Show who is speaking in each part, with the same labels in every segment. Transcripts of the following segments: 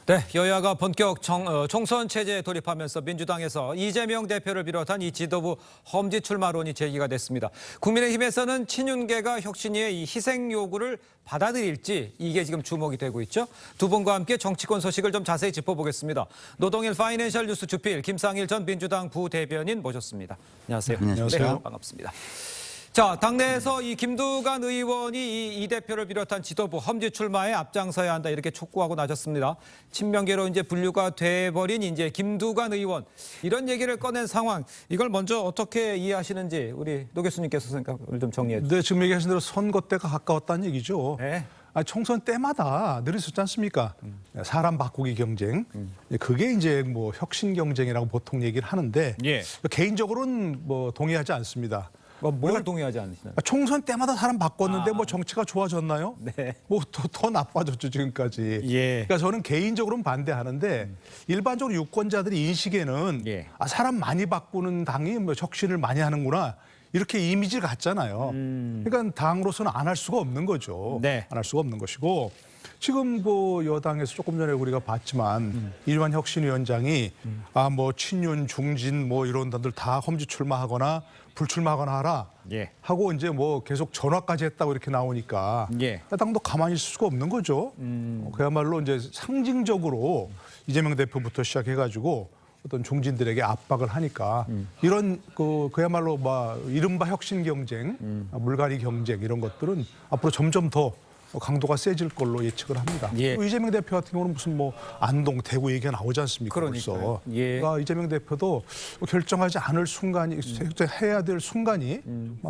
Speaker 1: 네, 여야가 본격 총선 체제에 돌입하면서 민주당에서 이재명 대표를 비롯한 이 지도부 험지 출마론이 제기가 됐습니다. 국민의힘에서는 친윤계가 혁신위의 이 희생 요구를 받아들일지 이게 지금 주목이 되고 있죠. 두 분과 함께 정치권 소식을 좀 자세히 짚어보겠습니다. 노동일 파이낸셜 뉴스 주필 김상일 전 민주당 부대변인 모셨습니다. 안녕하세요.
Speaker 2: 안녕하세요.
Speaker 1: 네, 반갑습니다. 자, 당내에서 이 김두관 의원이 이 대표를 비롯한 지도부 험지 출마에 앞장서야 한다 이렇게 촉구하고 나섰습니다. 친명계로 이제 분류가 돼버린 이제 김두관 의원 이런 얘기를 꺼낸 상황 이걸 먼저 어떻게 이해하시는지 우리 노 교수님께서 생각을 좀 정리해 주세요.
Speaker 2: 네, 지금 얘기하신 대로 선거 때가 가까웠다는 얘기죠.
Speaker 1: 네.
Speaker 2: 총선 때마다 늘 있었지 않습니까? 사람 바꾸기 경쟁. 그게 이제 뭐 혁신 경쟁이라고 보통 얘기를 하는데
Speaker 1: 예.
Speaker 2: 개인적으로는 뭐 동의하지 않습니다.
Speaker 1: 뭘 동의하지 않으시나요?
Speaker 2: 총선 때마다 사람 바꿨는데 뭐 정치가 좋아졌나요?
Speaker 1: 네.
Speaker 2: 뭐 더 나빠졌죠 지금까지.
Speaker 1: 예.
Speaker 2: 그러니까 저는 개인적으로는 반대하는데 일반적으로 유권자들이 인식에는
Speaker 1: 예.
Speaker 2: 사람 많이 바꾸는 당이 뭐 혁신을 많이 하는구나 이렇게 이미지를 갖잖아요. 그러니까 당으로서는 안 할 수가 없는 거죠.
Speaker 1: 네.
Speaker 2: 안 할 수가 없는 것이고 지금 그 여당에서 조금 전에 우리가 봤지만 이완 혁신위원장이 뭐 친윤 중진 뭐 이런 분들 다 험지 출마하거나 불출마하거나 하라
Speaker 1: 예.
Speaker 2: 하고 이제 뭐 계속 전화까지 했다고 이렇게 나오니까
Speaker 1: 예.
Speaker 2: 당도 가만히 있을 수가 없는 거죠. 그야말로 이제 상징적으로 이재명 대표부터 시작해가지고 어떤 중진들에게 압박을 하니까 이런 그야말로 이른바 혁신 경쟁, 물갈이 경쟁 이런 것들은 앞으로 점점 더 강도가 세질 걸로 예측을 합니다.
Speaker 1: 예.
Speaker 2: 이재명 대표 같은 경우는 무슨 뭐 안동, 대구 얘기가 나오지 않습니까?
Speaker 1: 그러니까요.
Speaker 2: 벌써.
Speaker 1: 예.
Speaker 2: 그러니까 이재명 대표도 결정하지 않을 순간이, 해야 될 순간이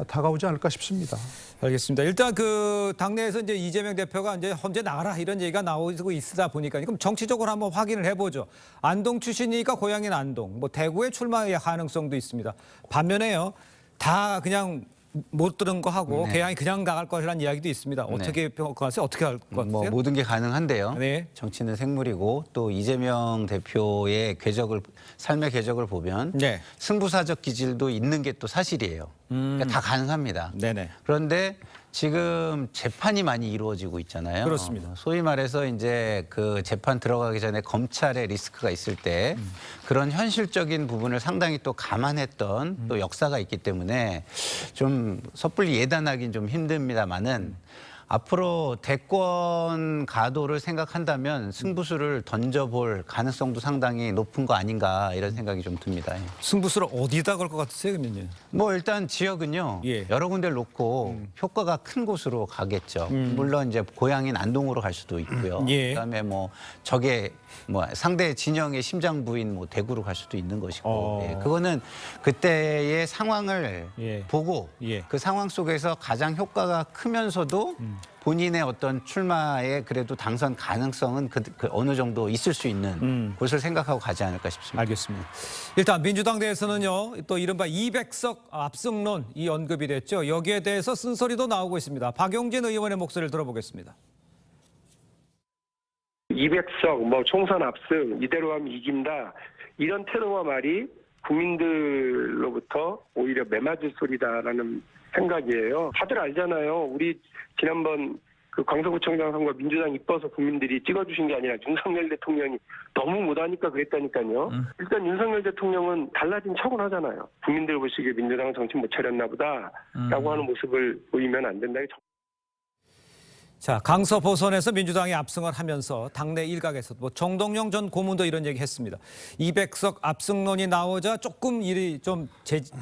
Speaker 2: 다가오지 않을까 싶습니다.
Speaker 1: 알겠습니다. 일단 그 당내에서 이제 이재명 대표가 이제 험지 나가라 이런 얘기가 나오고 있다 보니까 그럼 정치적으로 한번 확인을 해보죠. 안동 출신이니까 고향인 안동, 뭐 대구에 출마의 가능성도 있습니다. 반면에요, 다 그냥 못 들은 거 하고 개항이 그냥 나갈 거라는 이야기도 있습니다. 어떻게 평가하세요? 어떻게 할 것 같아요?
Speaker 3: 뭐 모든 게 가능한데요.
Speaker 1: 네.
Speaker 3: 정치는 생물이고 또 이재명 대표의 삶의 궤적을 보면
Speaker 1: 네.
Speaker 3: 승부사적 기질도 있는 게 또 사실이에요. 그러니까 다 가능합니다.
Speaker 1: 네네.
Speaker 3: 그런데 지금 재판이 많이 이루어지고 있잖아요.
Speaker 1: 그렇습니다.
Speaker 3: 소위 말해서 이제 그 재판 들어가기 전에 검찰의 리스크가 있을 때 그런 현실적인 부분을 상당히 또 감안했던 또 역사가 있기 때문에 좀 섣불리 예단하기는 좀 힘듭니다만은 앞으로 대권 가도를 생각한다면 승부수를 던져볼 가능성도 상당히 높은 거 아닌가 이런 생각이 좀 듭니다.
Speaker 1: 승부수를 어디다 걸 것 같으세요, 그러면요?
Speaker 3: 뭐 일단 지역은요
Speaker 1: 예.
Speaker 3: 여러 군데를 놓고 효과가 큰 곳으로 가겠죠. 물론 이제 고향인 안동으로 갈 수도 있고요.
Speaker 1: 예.
Speaker 3: 그다음에 뭐 적의 뭐 상대 진영의 심장 부인 뭐 대구로 갈 수도 있는 것이고 예. 그거는 그때의 상황을
Speaker 1: 예.
Speaker 3: 보고
Speaker 1: 예.
Speaker 3: 그 상황 속에서 가장 효과가 크면서도 본인의 어떤 출마에 그래도 당선 가능성은 그 어느 정도 있을 수 있는 곳을 생각하고 가지 않을까 싶습니다.
Speaker 1: 알겠습니다. 일단 민주당 내에서는요, 또 이른바 200석 압승론 이 언급이 됐죠. 여기에 대해서 쓴소리도 나오고 있습니다. 박용진 의원의 목소리를 들어보겠습니다.
Speaker 4: 200석, 총선 압승, 이대로 하면 이긴다. 이런 태도와 말이 국민들로부터 오히려 매맞을 소리다라는 생각이에요. 다들 알잖아요. 우리 지난번 그 광서구청장 선거 민주당 이뻐서 국민들이 찍어주신 게 아니라 윤석열 대통령이 너무 못하니까 그랬다니까요. 일단 윤석열 대통령은 달라진 척은 하잖아요. 국민들 보시기에 민주당은 정신 못 차렸나 보다라고 하는 모습을 보이면 안 된다.
Speaker 1: 자, 강서 보선에서 민주당이 압승을 하면서 당내 일각에서 뭐 정동영 전 고문도 이런 얘기 했습니다. 200석 압승론이 나오자 조금 일이 좀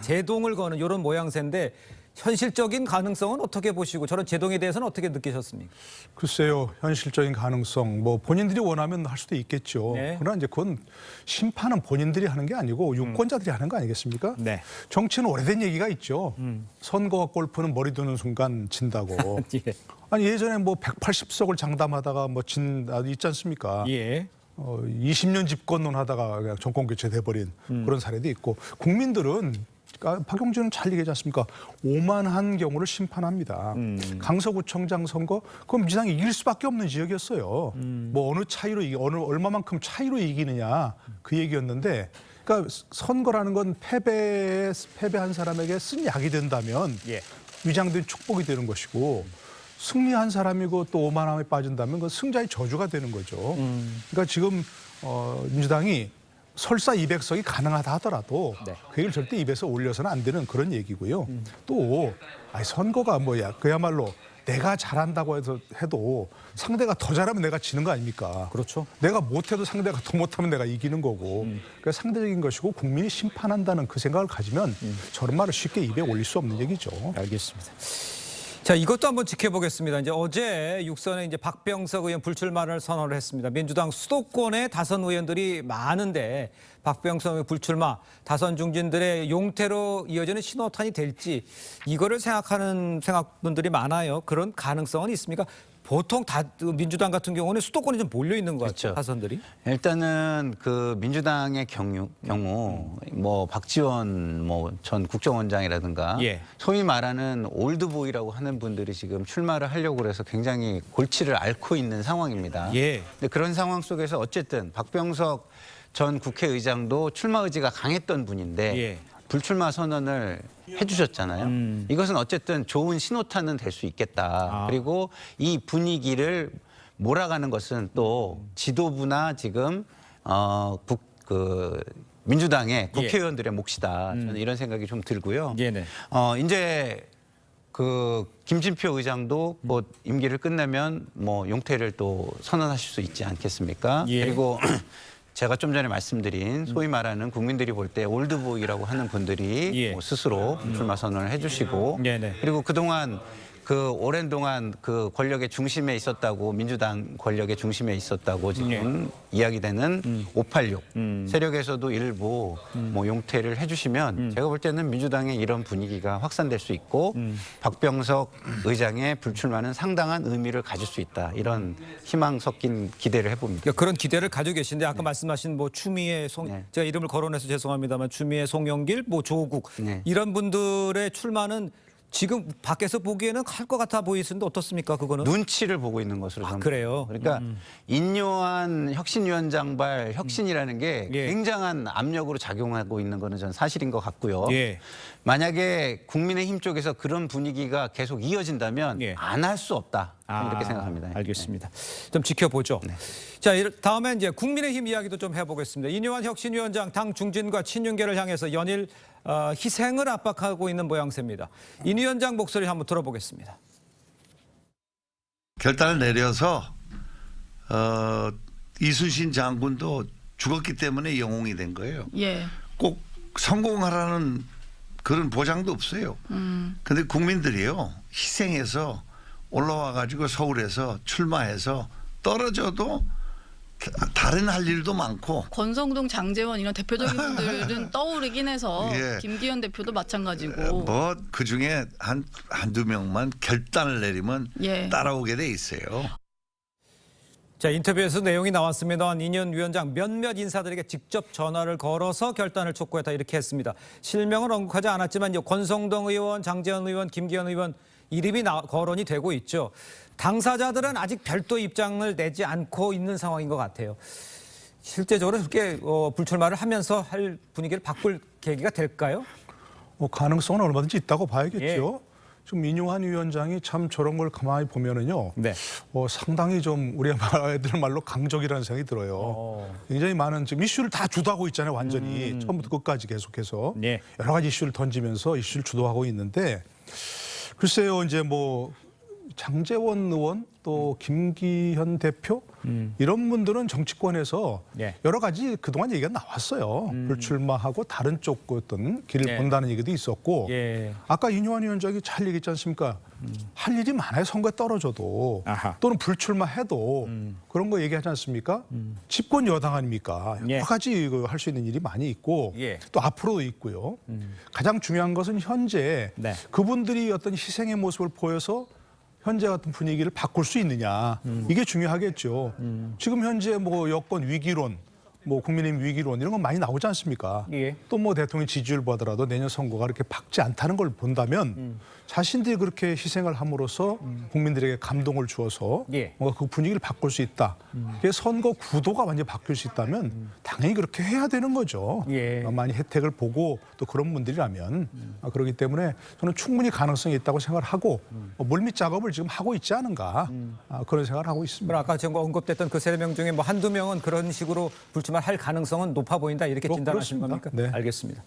Speaker 1: 제동을 거는 이런 모양새인데 현실적인 가능성은 어떻게 보시고 저런 제동에 대해서는 어떻게 느끼셨습니까?
Speaker 2: 글쎄요, 현실적인 가능성, 본인들이 원하면 할 수도 있겠죠.
Speaker 1: 네.
Speaker 2: 그러나 이제 그건 심판은 본인들이 하는 게 아니고 유권자들이 하는 거 아니겠습니까?
Speaker 1: 네.
Speaker 2: 정치는 오래된 얘기가 있죠. 선거와 골프는 머리 두는 순간 진다고.
Speaker 1: 예.
Speaker 2: 아니 예전에 180석을 장담하다가 있지 않습니까?
Speaker 1: 예.
Speaker 2: 20년 집권론 하다가 그냥 정권 교체돼버린 그런 사례도 있고 국민들은 박용진은 잘 얘기하지 않습니까? 오만한 경우를 심판합니다. 강서구청장 선거 그건 민주당이 이길 수밖에 없는 지역이었어요. 어느 차이로 얼마만큼 차이로 이기느냐 그 얘기였는데 그러니까 선거라는 건 패배한 사람에게 쓴 약이 된다면
Speaker 1: 예.
Speaker 2: 위장된 축복이 되는 것이고 승리한 사람이고 또 오만함에 빠진다면 그 승자의 저주가 되는 거죠. 그러니까 지금 민주당이 설사 200석이 가능하다 하더라도
Speaker 1: 네.
Speaker 2: 그 얘기를 절대 입에서 올려서는 안 되는 그런 얘기고요. 또 선거가 뭐야 그야말로 내가 잘한다고 해도 상대가 더 잘하면 내가 지는 거 아닙니까?
Speaker 1: 그렇죠.
Speaker 2: 내가 못해도 상대가 더 못하면 내가 이기는 거고 그러니까 상대적인 것이고 국민이 심판한다는 그 생각을 가지면 저런 말을 쉽게 입에 올릴 수 없는 얘기죠.
Speaker 1: 알겠습니다. 자, 이것도 한번 지켜보겠습니다. 이제 어제 육선에 이제 박병석 의원 불출마를 선언을 했습니다. 민주당 수도권에 다선 의원들이 많은데 박병석 의원 불출마, 다선 중진들의 용태로 이어지는 신호탄이 될지 이거를 생각하는 생각분들이 많아요. 그런 가능성은 있습니까? 보통 민주당 같은 경우는 수도권에 좀 몰려 있는 것 같아요.
Speaker 3: 그렇죠.
Speaker 1: 다선들이.
Speaker 3: 일단은 그 민주당의 경우 뭐 박지원 뭐 전 국정원장이라든가
Speaker 1: 예.
Speaker 3: 소위 말하는 올드보이라고 하는 분들이 지금 출마를 하려고 해서 굉장히 골치를 앓고 있는 상황입니다.
Speaker 1: 예.
Speaker 3: 근데 그런 상황 속에서 어쨌든 박병석 전 국회의장도 출마 의지가 강했던 분인데
Speaker 1: 예.
Speaker 3: 불출마 선언을 해주셨잖아요. 이것은 어쨌든 좋은 신호탄은 될 수 있겠다. 그리고 이 분위기를 몰아가는 것은 또 지도부나 지금 민주당의 국회의원들의 몫이다. 저는 이런 생각이 좀 들고요.
Speaker 1: 네네.
Speaker 3: 이제 그 김진표 의장도 곧 임기를 끝내면 뭐 용태를 또 선언하실 수 있지 않겠습니까?
Speaker 1: 예.
Speaker 3: 그리고 제가 좀 전에 말씀드린 소위 말하는 국민들이 볼 때 올드보이라고 하는 분들이
Speaker 1: 예.
Speaker 3: 뭐 스스로 출마 선언을 해주시고
Speaker 1: 네네.
Speaker 3: 그리고 그동안 그 오랜 동안 그 권력의 중심에 있었다고 민주당 권력의 중심에 있었다고 지금 이야기되는 586 세력에서도 일부 뭐 용태를 해주시면 제가 볼 때는 민주당의 이런 분위기가 확산될 수 있고 박병석 의장의 불출마는 상당한 의미를 가질 수 있다 이런 희망 섞인 기대를 해봅니다.
Speaker 1: 그러니까 그런 기대를 가지고 계신데 아까 말씀하신 뭐 추미애
Speaker 3: 네.
Speaker 1: 제가 이름을 거론해서 죄송합니다만 추미애 송영길 뭐 조국
Speaker 3: 네.
Speaker 1: 이런 분들의 출마는 지금 밖에서 보기에는 할 것 같아 보이시는데 어떻습니까 그거는?
Speaker 3: 눈치를 보고 있는 것으로 저는
Speaker 1: 그래요?
Speaker 3: 그러니까 인요한 혁신위원장발 혁신이라는 게
Speaker 1: 예.
Speaker 3: 굉장한 압력으로 작용하고 있는 거는 저는 사실인 것 같고요.
Speaker 1: 예.
Speaker 3: 만약에 국민의힘 쪽에서 그런 분위기가 계속 이어진다면
Speaker 1: 예.
Speaker 3: 안 할 수 없다. 저는 이렇게 생각합니다.
Speaker 1: 알겠습니다. 좀 지켜보죠. 자, 다음에 이제 국민의힘 이야기도 좀 해보겠습니다. 인요한 혁신위원장 당 중진과 친윤계를 향해서 연일 희생을 압박하고 있는 모양새입니다. 인 위원장 목소리 한번 들어보겠습니다.
Speaker 5: 결단을 내려서 이순신 장군도 죽었기 때문에 영웅이 된 거예요.
Speaker 6: 예.
Speaker 5: 꼭 성공하라는 그런 보장도 없어요. 근데 국민들이요 희생해서 올라와 가지고 서울에서 출마해서 떨어져도 다른 할 일도 많고
Speaker 6: 권성동, 장제원 이런 대표적인 분들은 떠오르긴 해서
Speaker 5: 예.
Speaker 6: 김기현 대표도 마찬가지고.
Speaker 5: 뭐 그중에 한두 명만 결단을 내리면
Speaker 6: 예.
Speaker 5: 따라오게 돼 있어요.
Speaker 1: 자, 인터뷰에서 내용이 나왔습니다. 인현 위원장 몇몇 인사들에게 직접 전화를 걸어서 결단을 촉구했다 이렇게 했습니다. 실명은 언급하지 않았지만 권성동 의원, 장제원 의원, 김기현 의원 이름이 거론이 되고 있죠. 당사자들은 아직 별도 입장을 내지 않고 있는 상황인 것 같아요. 실제적으로 그렇게 불출마를 하면서 할 분위기를 바꿀 계기가 될까요?
Speaker 2: 가능성은 얼마든지 있다고 봐야겠죠. 지금 민용한 위원장이 참 저런 걸 가만히 보면은요.
Speaker 1: 네.
Speaker 2: 상당히 좀 우리 애들 말로 강적이라는 생각이 들어요. 굉장히 많은 지금 이슈를 다 주도하고 있잖아요. 완전히 처음부터 끝까지 계속해서
Speaker 1: 네.
Speaker 2: 여러 가지 이슈를 던지면서 이슈를 주도하고 있는데 글쎄요. 이제 뭐 장제원 의원 또 김기현 대표 이런 분들은 정치권에서
Speaker 1: 네.
Speaker 2: 여러 가지 그동안 얘기가 나왔어요. 불출마하고 다른 쪽 어떤 길을
Speaker 1: 네.
Speaker 2: 본다는 얘기도 있었고
Speaker 1: 예.
Speaker 2: 아까 인요한 위원장이 잘 얘기했지 않습니까? 할 일이 많아요. 선거에 떨어져도
Speaker 1: 아하.
Speaker 2: 또는 불출마해도 그런 거 얘기하지 않습니까? 집권 여당 아닙니까?
Speaker 1: 예.
Speaker 2: 여러 가지 할 수 있는 일이 많이 있고
Speaker 1: 예.
Speaker 2: 또 앞으로도 있고요. 가장 중요한 것은 현재
Speaker 1: 네.
Speaker 2: 그분들이 어떤 희생의 모습을 보여서 현재 같은 분위기를 바꿀 수 있느냐 이게 중요하겠죠. 지금 현재 뭐 여권 위기론 뭐 국민의힘 위기론 이런 건 많이 나오지 않습니까?
Speaker 1: 예.
Speaker 2: 또 뭐 대통령 지지율 보더라도 내년 선거가 그렇게 밝지 않다는 걸 본다면 자신들이 그렇게 희생을 함으로써 국민들에게 감동을 주어서
Speaker 1: 예.
Speaker 2: 뭔가 그 분위기를 바꿀 수 있다. 그게 선거 구도가 완전히 바뀔 수 있다면 당연히 그렇게 해야 되는 거죠.
Speaker 1: 예.
Speaker 2: 많이 혜택을 보고 또 그런 분들이라면 그렇기 때문에 저는 충분히 가능성이 있다고 생각을 하고 물밑 작업을 지금 하고 있지 않은가 그런 생각을 하고 있습니다.
Speaker 1: 그럼 아까 지금 언급됐던 그 3명 중에 뭐 한두 명은 그런 식으로 불출마를 할 가능성은 높아 보인다 이렇게 진단하시는
Speaker 2: 그렇습니다.
Speaker 1: 겁니까?
Speaker 2: 네.
Speaker 1: 알겠습니다.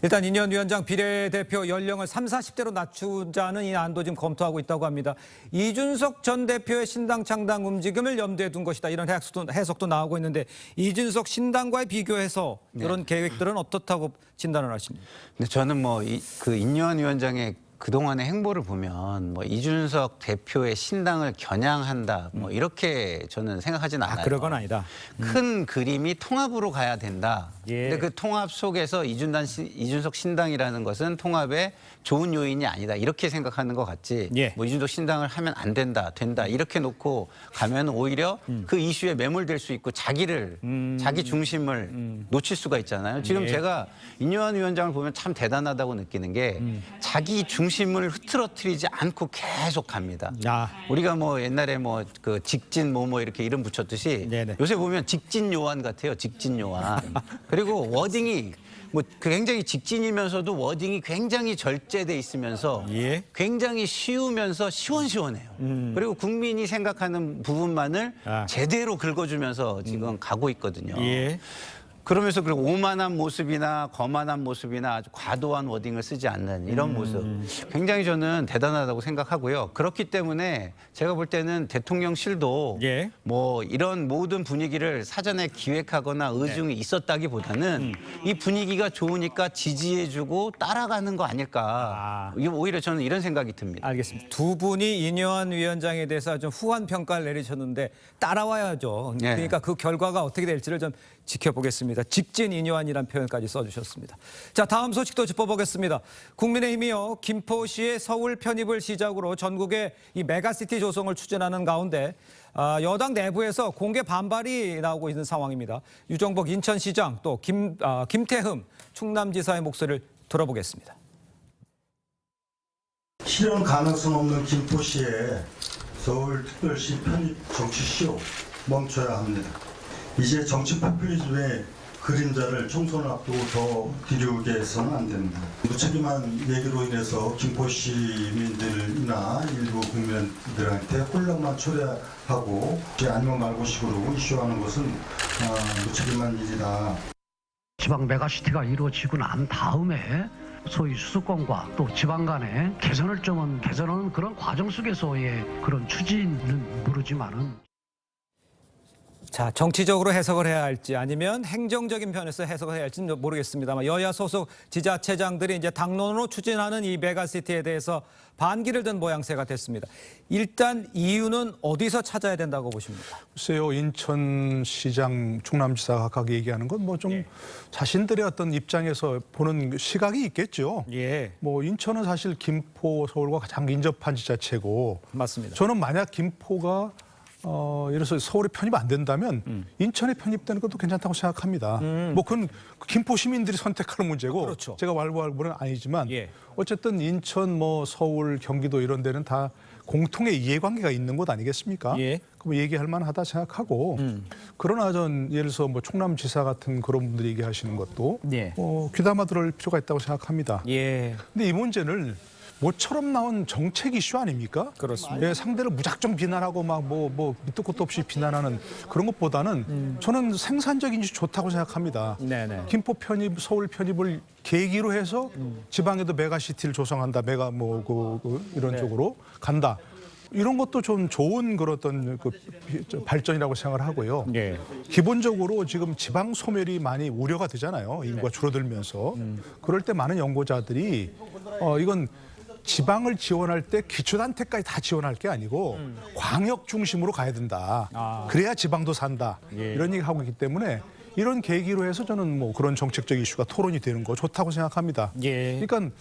Speaker 1: 일단 인현 위원장 비례대표 연령을 30, 40대로 낮추자는 이 안도 지금 검토하고 있다고 합니다. 이준석 전 대표의 신당 창당 움직임을 염두에 둔 것이다. 이런 해석도 나오고 있는데 이준석 신당과의 비교해서 이런 계획들은 어떻다고 진단을 하십니까?
Speaker 3: 근데 저는 뭐 그 인요한 위원장의 그동안의 행보를 보면 뭐 이준석 대표의 신당을 겨냥한다 뭐 이렇게 저는 생각하진 않아요.
Speaker 1: 그런 건 아니다.
Speaker 3: 큰 그림이 통합으로 가야 된다.
Speaker 1: 예.
Speaker 3: 근데 그 통합 속에서 이준석 신당이라는 것은 통합의 좋은 요인이 아니다. 이렇게 생각하는 것 같지.
Speaker 1: 예.
Speaker 3: 뭐 이준석 신당을 하면 안 된다, 된다 이렇게 놓고 가면 오히려 그 이슈에 매몰될 수 있고 자기 중심을 놓칠 수가 있잖아요. 지금
Speaker 1: 예.
Speaker 3: 제가 인요한 위원장을 보면 참 대단하다고 느끼는 게 자기 중심을 흐트러뜨리지 않고 계속 갑니다.
Speaker 1: 아.
Speaker 3: 우리가 뭐 옛날에 뭐 그 직진 뭐 이렇게 이름 붙였듯이
Speaker 1: 네네.
Speaker 3: 요새 보면 직진 요한 같아요. 직진 요한. 그리고 워딩이 뭐 굉장히 직진이면서도 워딩이 굉장히 절제돼 있으면서
Speaker 1: 예.
Speaker 3: 굉장히 쉬우면서 시원시원해요. 그리고 국민이 생각하는 부분만을
Speaker 1: 아.
Speaker 3: 제대로 긁어주면서 지금 가고 있거든요.
Speaker 1: 예.
Speaker 3: 그러면서 그리고 오만한 모습이나 거만한 모습이나 아주 과도한 워딩을 쓰지 않는 이런 모습 굉장히 저는 대단하다고 생각하고요. 그렇기 때문에 제가 볼 때는 대통령실도
Speaker 1: 예.
Speaker 3: 뭐 이런 모든 분위기를 사전에 기획하거나 의중이 있었다기보다는 이 분위기가 좋으니까 지지해주고 따라가는 거 아닐까. 이게 오히려 저는 이런 생각이 듭니다.
Speaker 1: 알겠습니다. 두 분이 인요한 위원장에 대해서 좀 후한 평가를 내리셨는데 따라와야죠.
Speaker 3: 네.
Speaker 1: 그러니까 그 결과가 어떻게 될지를 좀 지켜보겠습니다. 직진 인요한이라는 표현까지 써주셨습니다. 자, 다음 소식도 짚어보겠습니다. 국민의힘이요, 김포시의 서울 편입을 시작으로 전국의 이 메가시티 조성을 추진하는 가운데 여당 내부에서 공개 반발이 나오고 있는 상황입니다. 유정복 인천시장 또 김태흠 충남지사의 목소리를 들어보겠습니다.
Speaker 7: 실현 가능성 없는 김포시의 서울특별시 편입 정치쇼 멈춰야 합니다. 이제 정치 포퓰리즘의 그림자를 총선을 앞두고 더 뒤르게 해서는 안 됩니다. 무책임한 얘기로 인해서 김포 시민들이나 일부 국민들한테 혼란만 초래하고 아니면 말고식으로 이슈하는 것은 무책임한 일이다.
Speaker 8: 지방 메가시티가 이루어지고 난 다음에 소위 수도권과 또 지방 간의 개선하는 그런 과정 속에서의 그런 추진은 모르지만은
Speaker 1: 자, 정치적으로 해석을 해야 할지 아니면 행정적인 편에서 해석을 해야 할지는 모르겠습니다만 여야 소속 지자체장들이 이제 당론으로 추진하는 이 메가시티에 대해서 반기를 든 모양새가 됐습니다. 일단 이유는 어디서 찾아야 된다고 보십니까?
Speaker 2: 글쎄요, 인천시장, 충남지사 각각 얘기하는 건 뭐 좀 자신들의 어떤 입장에서 보는 시각이 있겠죠.
Speaker 1: 예,
Speaker 2: 뭐 인천은 사실 김포, 서울과 가장 인접한 지자체고
Speaker 1: 맞습니다.
Speaker 2: 저는 만약 김포가 예를 들어서 서울에 편입 안 된다면 인천에 편입되는 것도 괜찮다고 생각합니다. 뭐 그건 김포 시민들이 선택하는 문제고
Speaker 1: 그렇죠.
Speaker 2: 제가 왈가왈부는 아니지만
Speaker 1: 예.
Speaker 2: 어쨌든 인천, 뭐 서울, 경기도 이런 데는 다 공통의 이해관계가 있는 곳 아니겠습니까?
Speaker 1: 예.
Speaker 2: 그럼 얘기할 만하다 생각하고 그러나 전 예를 들어서 뭐 충남지사 같은 그런 분들이 얘기하시는 것도
Speaker 1: 예.
Speaker 2: 귀담아 들을 필요가 있다고 생각합니다.
Speaker 1: 예,
Speaker 2: 근데 이 문제는 모처럼 나온 정책 이슈 아닙니까?
Speaker 1: 그렇습니다.
Speaker 2: 예, 상대를 무작정 비난하고 막 뭐 밑도 끝도 없이 비난하는 그런 것보다는 저는 생산적인 이슈 좋다고 생각합니다.
Speaker 1: 네네.
Speaker 2: 김포 편입, 서울 편입을 계기로 해서 지방에도 메가시티를 조성한다, 메가 이런
Speaker 1: 네.
Speaker 2: 쪽으로 간다. 이런 것도 좀 좋은 그런 어떤 발전이라고 생각을 하고요.
Speaker 1: 예.
Speaker 2: 기본적으로 지금 지방 소멸이 많이 우려가 되잖아요. 인구가 줄어들면서. 그럴 때 많은 연구자들이 이건 지방을 지원할 때 기초단체까지 다 지원할 게 아니고 광역 중심으로 가야 된다. 그래야 지방도 산다.
Speaker 1: 예.
Speaker 2: 이런 얘기하고 있기 때문에 이런 계기로 해서 저는 뭐 그런 정책적 이슈가 토론이 되는 거 좋다고 생각합니다.
Speaker 1: 예.
Speaker 2: 그러니까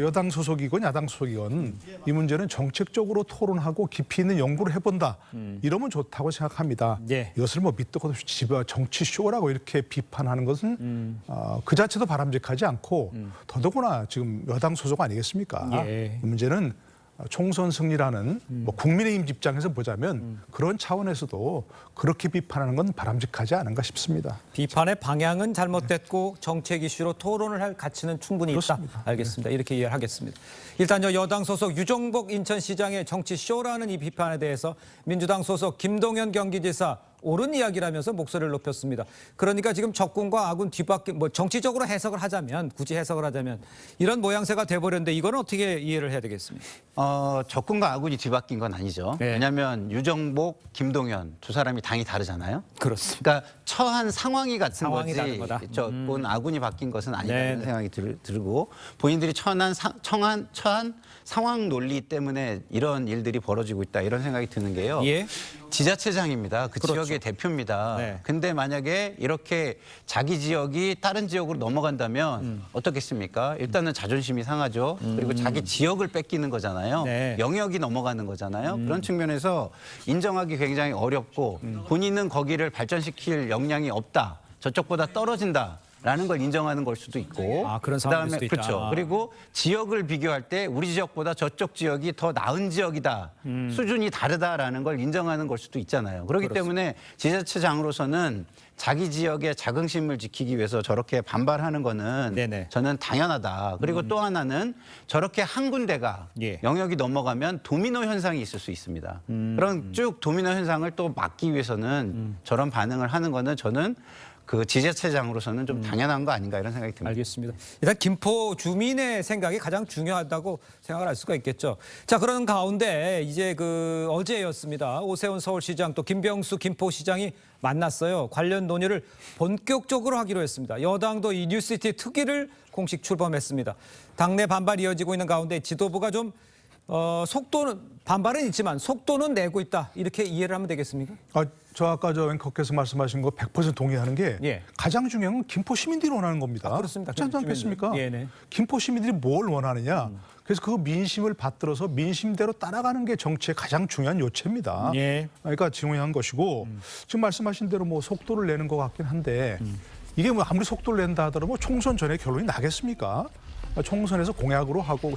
Speaker 2: 여당 소속이건 야당 소속이건 이 문제는 정책적으로 토론하고 깊이 있는 연구를 해본다. 이러면 좋다고 생각합니다.
Speaker 1: 예.
Speaker 2: 이것을 뭐 밑도 끝도 없이 집어 정치 쇼라고 이렇게 비판하는 것은 그 자체도 바람직하지 않고 더더구나 지금 여당 소속 아니겠습니까?
Speaker 1: 예.
Speaker 2: 이 문제는 총선 승리라는 뭐 국민의힘 입장에서 보자면 그런 차원에서도 그렇게 비판하는 건 바람직하지 않은가 싶습니다.
Speaker 1: 비판의 방향은 잘못됐고 정책 이슈로 토론을 할 가치는 충분히
Speaker 2: 그렇습니다.
Speaker 1: 있다. 알겠습니다. 이렇게 이해를 하겠습니다. 일단 여당 소속 유정복 인천시장의 정치 쇼라는 이 비판에 대해서 민주당 소속 김동연 경기지사 옳은 이야기라면서 목소리를 높였습니다. 그러니까 지금 적군과 아군 뒤바뀌 뭐 정치적으로 해석을 하자면 굳이 해석을 하자면 이런 모양새가 돼버렸는데 이거는 어떻게 이해를 해야 되겠습니까?
Speaker 3: 적군과 아군이 뒤바뀐 건 아니죠.
Speaker 1: 네.
Speaker 3: 왜냐하면 유정복, 김동연 두 사람이 당이 다르잖아요.
Speaker 1: 그렇습니다.
Speaker 3: 그러니까 처한 상황이 같은
Speaker 1: 상황이
Speaker 3: 거지
Speaker 1: 다른 거다.
Speaker 3: 적군 아군이 바뀐 것은 아니라는
Speaker 1: 네.
Speaker 3: 생각이 들고 본인들이 처한 상황 논리 때문에 이런 일들이 벌어지고 있다 이런 생각이 드는 게요.
Speaker 1: 예.
Speaker 3: 지자체장입니다. 그
Speaker 1: 그렇죠.
Speaker 3: 지역의 대표입니다.
Speaker 1: 네.
Speaker 3: 근데 만약에 이렇게 자기 지역이 다른 지역으로 넘어간다면 어떻겠습니까? 일단은 자존심이 상하죠. 그리고 자기 지역을 뺏기는 거잖아요.
Speaker 1: 네.
Speaker 3: 영역이 넘어가는 거잖아요. 그런 측면에서 인정하기 굉장히 어렵고 본인은 거기를 발전시킬 역량이 없다. 저쪽보다 떨어진다. 라는 걸 인정하는 걸 수도 있고
Speaker 1: 아, 그런 상황일 수도 있다.
Speaker 3: 그렇죠. 그리고 지역을 비교할 때 우리 지역보다 저쪽 지역이 더 나은 지역이다. 수준이 다르다라는 걸 인정하는 걸 수도 있잖아요. 그렇기 때문에 지자체장으로서는 자기 지역의 자긍심을 지키기 위해서 저렇게 반발하는 거는
Speaker 1: 네네.
Speaker 3: 저는 당연하다. 그리고 또 하나는 저렇게 한 군데가
Speaker 1: 예.
Speaker 3: 영역이 넘어가면 도미노 현상이 있을 수 있습니다. 그런 쭉 도미노 현상을 또 막기 위해서는 저런 반응을 하는 거는 저는 그 지자체장으로서는 좀 당연한 거 아닌가 이런 생각이 듭니다.
Speaker 1: 알겠습니다. 일단 김포 주민의 생각이 가장 중요하다고 생각을 할 수가 있겠죠. 자, 그런 가운데 이제 그 어제였습니다. 오세훈 서울시장 또 김병수 김포시장이 만났어요. 관련 논의를 본격적으로 하기로 했습니다. 여당도 이 뉴시티 특위를 공식 출범했습니다. 당내 반발이 이어지고 있는 가운데 지도부가 좀 속도는 반발은 있지만 속도는 내고 있다. 이렇게 이해를 하면 되겠습니까?
Speaker 2: 저 아까 저 앵커께서 말씀하신 거 100% 동의하는 게
Speaker 1: 예.
Speaker 2: 가장 중요한 건 김포 시민들이 원하는 겁니다.
Speaker 1: 그렇습니다.
Speaker 2: 그렇지 않겠습니까?
Speaker 1: 예, 네.
Speaker 2: 김포 시민들이 뭘 원하느냐. 그래서 그 민심을 받들어서 민심대로 따라가는 게 정치의 가장 중요한 요체입니다.
Speaker 1: 예.
Speaker 2: 그러니까 중요한 것이고 지금 말씀하신 대로 뭐 속도를 내는 것 같긴 한데 이게 뭐 아무리 속도를 낸다 하더라도 뭐 총선 전에 결론이 나겠습니까? 총선에서 공약으로 하고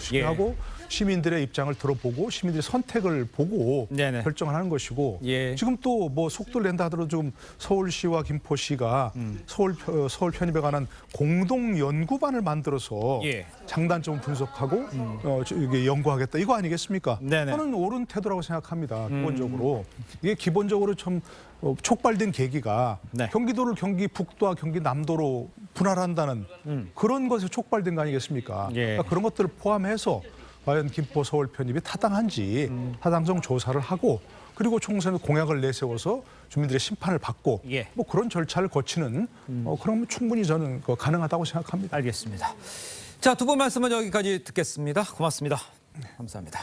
Speaker 2: 시민들의 입장을 들어보고 시민들의 선택을 보고
Speaker 1: 네네.
Speaker 2: 결정을 하는 것이고
Speaker 1: 예.
Speaker 2: 지금 또 뭐 속도를 낸다 하더라도 좀 서울시와 김포시가 서울 편입에 관한 공동 연구반을 만들어서
Speaker 1: 예.
Speaker 2: 장단점을 분석하고 이게 연구하겠다 이거 아니겠습니까?
Speaker 1: 네네.
Speaker 2: 저는 옳은 태도라고 생각합니다. 기본적으로 이게 기본적으로 좀 촉발된 계기가
Speaker 1: 네.
Speaker 2: 경기도를 경기 북도와 경기 남도로 분할한다는 그런 것에 촉발된 거 아니겠습니까?
Speaker 1: 예.
Speaker 2: 그러니까 그런 것들을 포함해서 과연 김포 서울 편입이 타당한지 타당성 조사를 하고 그리고 총선에 공약을 내세워서 주민들의 심판을 받고
Speaker 1: 예.
Speaker 2: 뭐 그런 절차를 거치는 그럼 충분히 저는 가능하다고 생각합니다.
Speaker 1: 알겠습니다. 자, 두 분 말씀은 여기까지 듣겠습니다. 고맙습니다. 감사합니다.